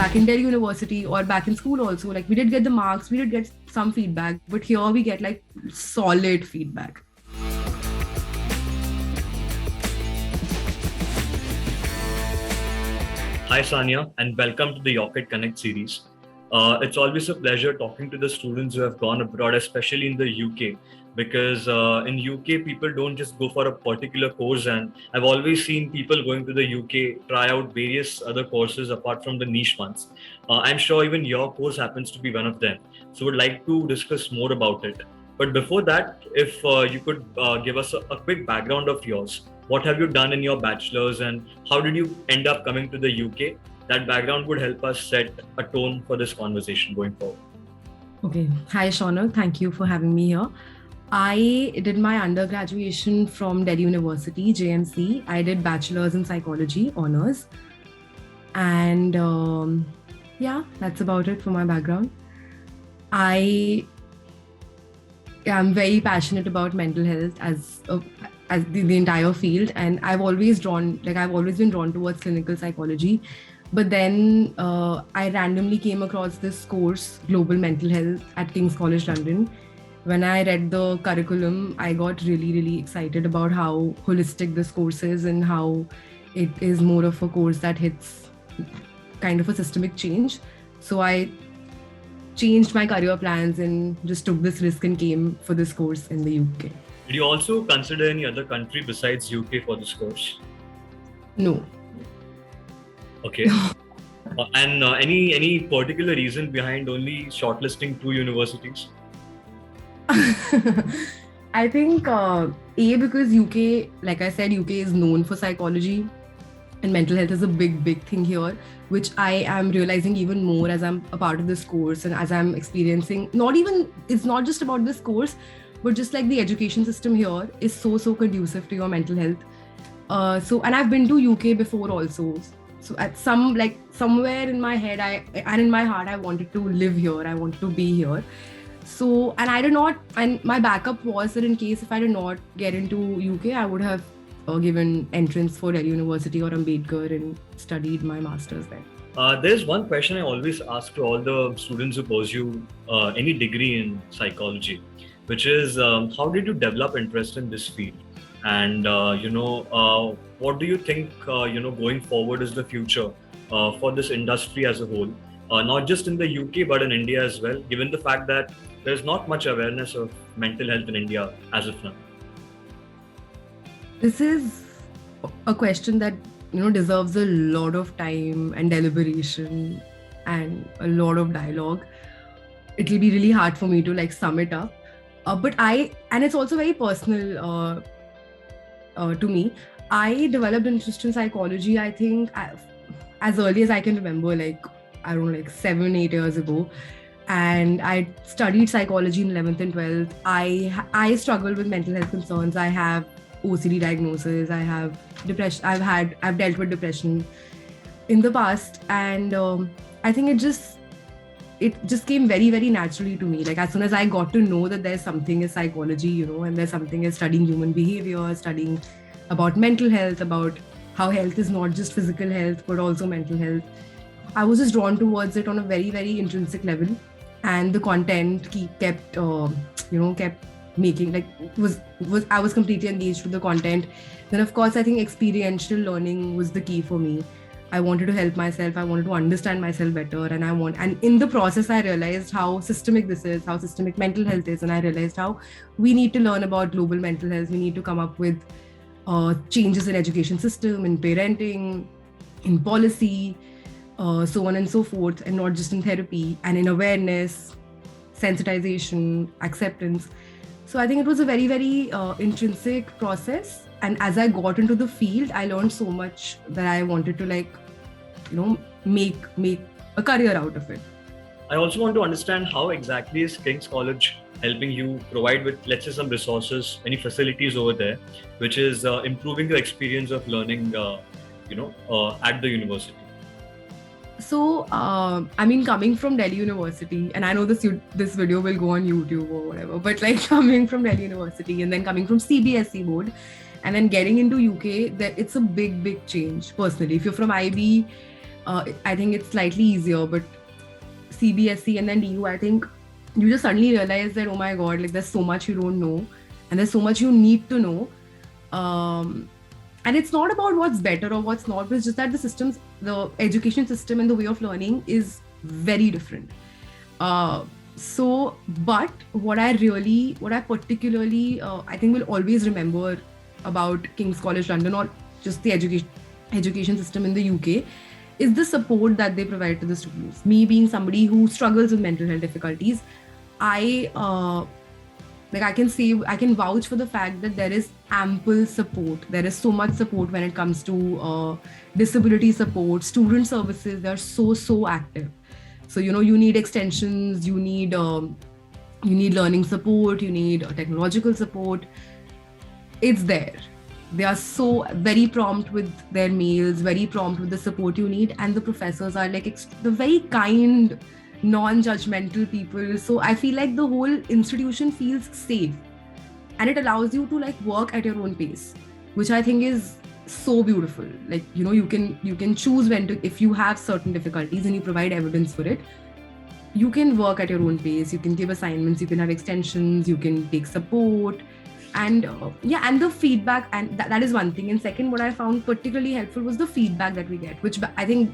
back in Delhi University or back in school also, like we did get the marks, we did get some feedback, but here we get like solid feedback. Hi Sanya, and welcome to the Yocket Connect series. It's always a pleasure talking to the students who have gone abroad, especially in the UK, because in UK people don't just go for a particular course, and I've always seen people going to the UK try out various other courses apart from the niche ones. I'm sure even your course happens to be one of them, so would like to discuss more about it. But before that, if you could give us a quick background of yours. What have you done in your bachelor's and how did you end up coming to the UK? That background would help us set a tone for this conversation going forward. Okay. Hi, Shaunak. Thank you for having me here. I did my undergraduation from Delhi University, JMC. I did bachelor's in psychology, honors. And yeah, that's about it for my background. I am very passionate about mental health as the entire field, and I've always been drawn towards clinical psychology. But then I randomly came across this course, Global Mental Health, at King's College London. When I read the curriculum, I got really, really excited about how holistic this course is and how it is more of a course that hits kind of a systemic change. So I changed my career plans and just took this risk and came for this course in the UK. Did you also consider any other country besides UK for this course? No. Okay. And any particular reason behind only shortlisting 2 universities? I think because UK, like I said, UK is known for psychology and mental health is a big thing here, which I am realizing even more as I'm a part of this course and as I'm experiencing. It's not just about this course, but just like the education system here is so conducive to your mental health. And I've been to UK before also. So at somewhere in my head and in my heart, I wanted to live here. I wanted to be here. So, and my backup was that in case if I did not get into UK, I would have given entrance for Delhi University or Ambedkar and studied my master's there. There's one question I always ask to all the students who pursue any degree in psychology, which is how did you develop interest in this field? And, what do you think, going forward is the future for this industry as a whole, not just in the UK, but in India as well, given the fact that there's not much awareness of mental health in India as of now? This is a question that, deserves a lot of time and deliberation and a lot of dialogue. It'll be really hard for me to sum it up. And it's also very personal to me. I developed interest in psychology, I think, as early as I can remember, 7-8 years ago. And I studied psychology in 11th and 12th. I struggled with mental health concerns. I have OCD diagnosis. I have depression. I've dealt with depression in the past. And I think it just came very, very naturally to me. As soon as I got to know that there's something as psychology, and there's something as studying human behavior, studying about mental health, about how health is not just physical health, but also mental health. I was just drawn towards it on a very, very intrinsic level. And the content kept making, I was completely engaged with the content. Then of course, I think experiential learning was the key for me. I wanted to help myself. I wanted to understand myself better. And in the process, I realized how systemic this is, how systemic mental health is. And I realized how we need to learn about global mental health. We need to come up with changes in education system, in parenting, in policy, so on and so forth, and not just in therapy, and in awareness, sensitization, acceptance. So I think it was a very, very intrinsic process. And as I got into the field, I learned so much that I wanted to make a career out of it. I also want to understand how exactly is King's College helping you provide with, let's say, some resources, any facilities over there, which is improving the experience of learning, at the university. So, coming from Delhi University, and I know this video will go on YouTube or whatever, but coming from Delhi University and then coming from CBSE board and then getting into UK, it's a big change personally. If you're from IB, I think it's slightly easier, but CBSE and then DU, I think you just suddenly realize that, oh my God, like there's so much you don't know and there's so much you need to know. And it's not about what's better or what's not, but it's just that the education system and the way of learning is very different. But what I particularly, I think will always remember about King's College London or just the education system in the UK is the support that they provide to the students. Me being somebody who struggles with mental health difficulties, I can vouch for the fact that there is ample support. There is so much support when it comes to disability support, student services. They're so active. So you need extensions, you need learning support, you need technological support. It's there. They are so very prompt with their mails, very prompt with the support you need, and the professors are like the very kind, non-judgmental people. So I feel like the whole institution feels safe, and it allows you to like work at your own pace, which I think is so beautiful. Like you can choose when to, if you have certain difficulties and you provide evidence for it, you can work at your own pace. You can give assignments, you can have extensions, you can take support. And and the feedback, and that is one thing. And second, what I found particularly helpful was the feedback that we get, which I think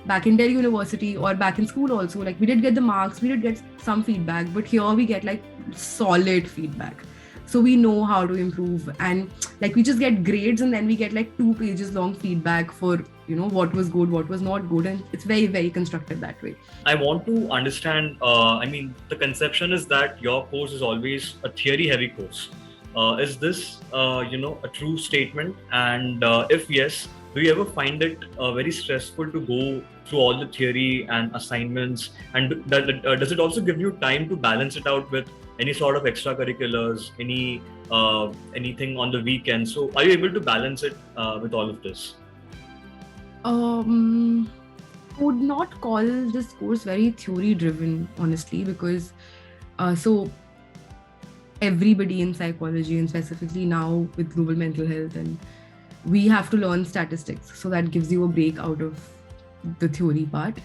back in Delhi University or back in school also, like we did get the marks, we did get some feedback, but here we get like solid feedback. So we know how to improve, and like we just get grades and then we get like 2 pages long feedback for what was good, what was not good, and it's very, very constructive that way. I want to understand, the conception is that your course is always a theory heavy course. Is this a true statement? And if yes, do you ever find it very stressful to go through all the theory and assignments? And does it also give you time to balance it out with any sort of extracurriculars, anything on the weekend? So are you able to balance it with all of this? I would not call this course very theory driven, honestly, because everybody in psychology, and specifically now with global mental health, and we have to learn statistics, so that gives you a break out of the theory part.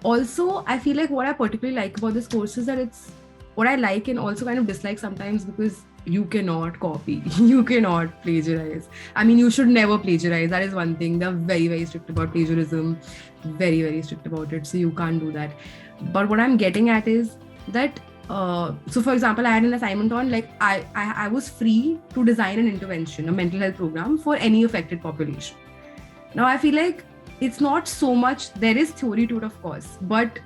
Also, I feel like what I particularly like about this course is that it's what I like and also kind of dislike sometimes, because you cannot copy, you cannot plagiarize. I mean, you should never plagiarize. That is one thing. They're very, very strict about plagiarism, very, very strict about it. So you can't do that. But what I'm getting at is that so for example, I had an assignment on like I was free to design an intervention, a mental health program for any affected population. Now I feel like it's not so much, there is theory to it of course, but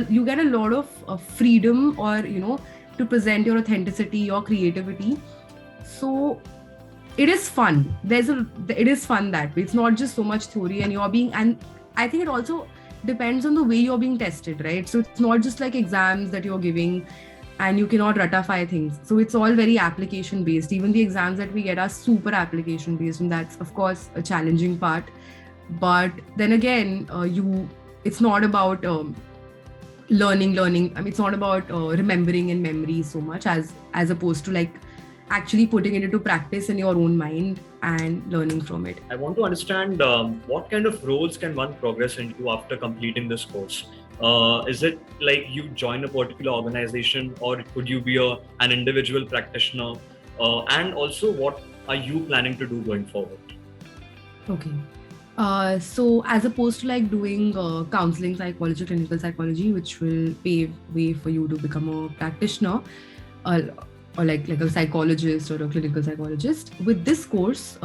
you get a lot of freedom, or to present your authenticity, your creativity. So it is fun. It is fun that way. It's not just so much theory, and I think it also depends on the way you're being tested, right? So it's not just like exams that you're giving and you cannot ratify things. So it's all very application based. Even the exams that we get are super application based, and that's of course a challenging part. But then again, it's not about learning. I mean, it's not about remembering in memory so much as opposed to like actually putting it into practice in your own mind and learning from it. I want to understand what kind of roles can one progress into after completing this course? Is it like you join a particular organization, or could you be an individual practitioner? And also, what are you planning to do going forward? Okay. So as opposed to like doing counseling psychology, clinical psychology, which will pave way for you to become a practitioner, or like a psychologist or a clinical psychologist. With this course,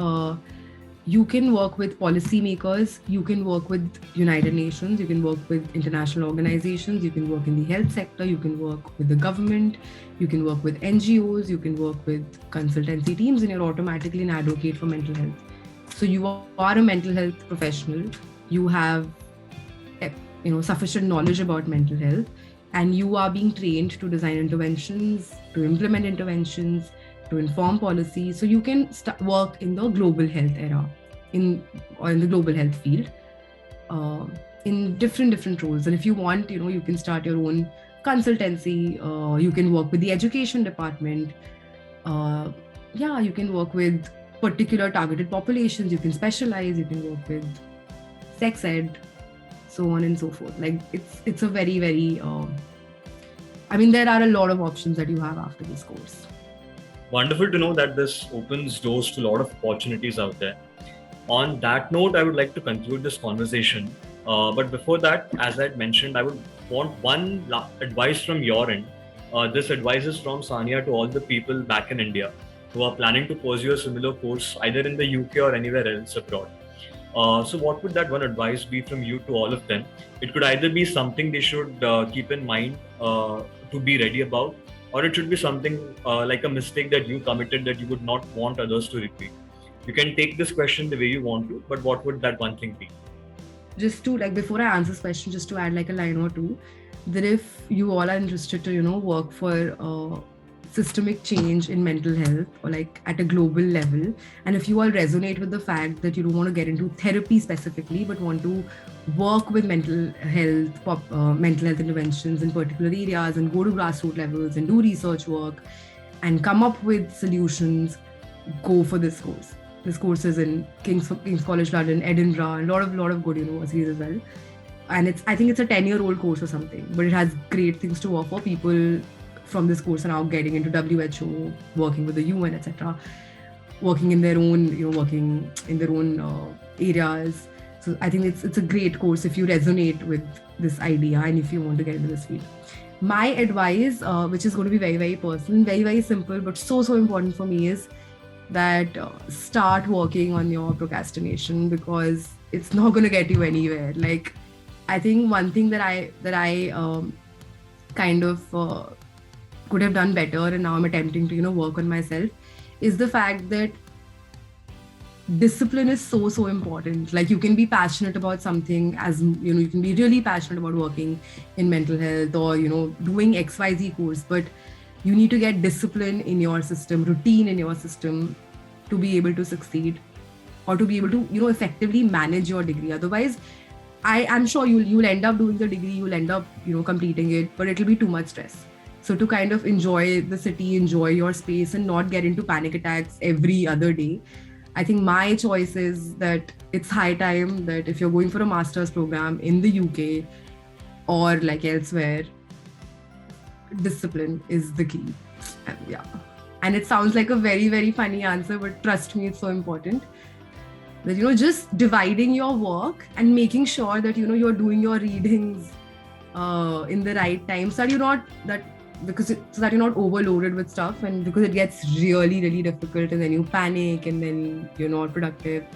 you can work with policymakers, you can work with United Nations, you can work with international organizations, you can work in the health sector, you can work with the government, you can work with NGOs, you can work with consultancy teams, and you're automatically an advocate for mental health. So you are a mental health professional, you have sufficient knowledge about mental health, and you are being trained to design interventions, to implement interventions, to inform policy. So you can work in the global health era, in the global health field, in different roles. And if you want, you can start your own consultancy. You can work with the education department. You can work with particular targeted populations. You can specialize. You can work with sex ed. so on and so forth. Like it's a very, very there are a lot of options that you have after this course. Wonderful to know that this opens doors to a lot of opportunities out there. On that note, I would like to conclude this conversation. But before that, as I had mentioned, I would want one advice from your end. This advice is from Sanya to all the people back in India who are planning to pursue a similar course either in the UK or anywhere else abroad. So, what would that one advice be from you to all of them? It could either be something they should keep in mind to be ready about, or it should be something like a mistake that you committed that you would not want others to repeat. You can take this question the way you want to, but what would that one thing be? Just to, like, before I answer this question, just to add like a line or two, that if you all are interested to, work for systemic change in mental health or like at a global level, and if you all resonate with the fact that you don't want to get into therapy specifically, but want to work with mental health interventions in particular areas and go to grassroots levels and do research work and come up with solutions, go for this course. This course is in King's College London, Edinburgh, and a lot of good universities as well. And I think it's a 10-year-old course or something, but it has great things to offer. People from this course are now getting into WHO, working with the UN, etc., working in their own, working in their own areas. So I think it's a great course if you resonate with this idea and if you want to get into this field. My advice, which is going to be very, very personal, very, very simple, but so important for me, is that start working on your procrastination, because it's not going to get you anywhere. Like, I think one thing that I kind of could have done better, and now I'm attempting to work on myself, is the fact that discipline is so important. Like, you can be passionate about something, as you can be really passionate about working in mental health or doing XYZ course, but you need to get discipline in your system, routine in your system, to be able to succeed or to be able to effectively manage your degree. Otherwise, I'm sure you'll end up doing the degree, you'll end up completing it, but it'll be too much stress. So to kind of enjoy the city, enjoy your space, and not get into panic attacks every other day, I think my choice is that it's high time that if you're going for a master's program in the UK or like elsewhere, discipline is the key. And it sounds like a very, very funny answer, but trust me, it's so important that just dividing your work and making sure that you're doing your readings in the right time, so that you're not overloaded with stuff, and because it gets really, really difficult and then you panic and then you're not productive.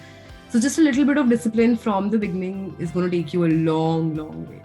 So just a little bit of discipline from the beginning is going to take you a long, long way.